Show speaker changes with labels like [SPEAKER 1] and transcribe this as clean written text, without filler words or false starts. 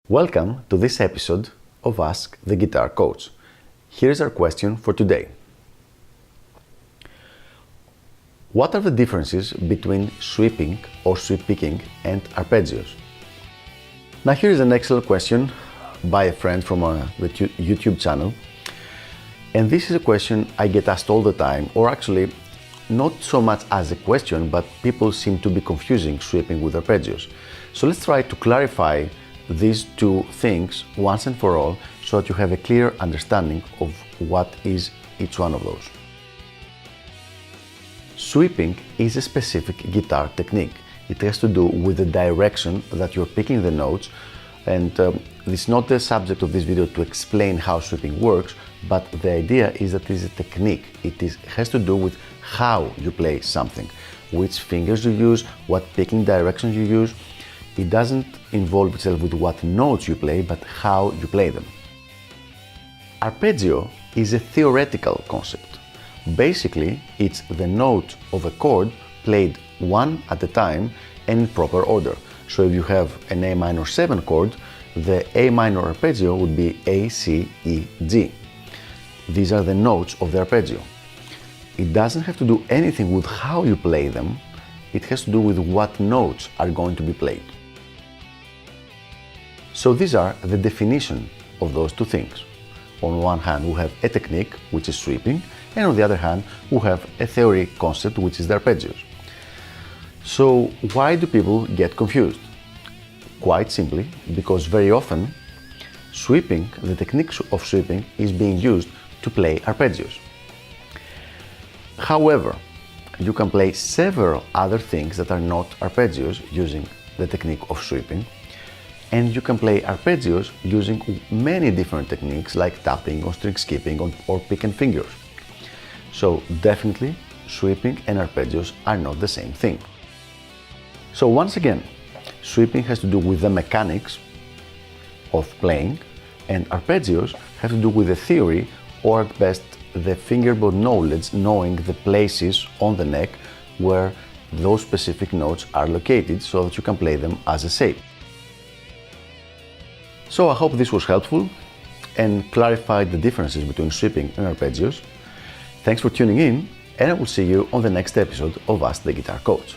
[SPEAKER 1] Welcome to this episode of Ask the Guitar Coach. Here's our question for today. What are the differences between sweeping or sweep picking and arpeggios? Now here is an excellent question by a friend from the YouTube channel, and this is a question I get asked all the time, or actually not so much as a question, but people seem to be confusing sweeping with arpeggios. So let's try to clarify these two things once and for all so that you have a clear understanding of what is each one of those. Sweeping is a specific guitar technique. It has to do with the direction that you're picking the notes, and it's not the subject of this video to explain how sweeping works, but the idea is that it is a technique. It has to do with how you play something, which fingers you use, what picking directions you use. It doesn't involve itself with what notes you play, but how you play them. Arpeggio is a theoretical concept. Basically, it's the note of a chord played one at a time and in proper order. So if you have an A minor 7 chord, the A minor arpeggio would be A, C, E, G. These are the notes of the arpeggio. It doesn't have to do anything with how you play them. It has to do with what notes are going to be played. So these are the definition of those two things. On one hand, we have a technique, which is sweeping, and on the other hand, we have a theory concept, which is the arpeggios. So why do people get confused? Quite simply, because very often, sweeping, the technique of sweeping, is being used to play arpeggios. However, you can play several other things that are not arpeggios using the technique of sweeping, and you can play arpeggios using many different techniques like tapping or string skipping or pick and fingers. So definitely, sweeping and arpeggios are not the same thing. So once again, sweeping has to do with the mechanics of playing, and arpeggios have to do with the theory, or at best the fingerboard knowledge, knowing the places on the neck where those specific notes are located so that you can play them as a shape. So I hope this was helpful and clarified the differences between sweeping and arpeggios. Thanks for tuning in, and I will see you on the next episode of Ask the Guitar Coach.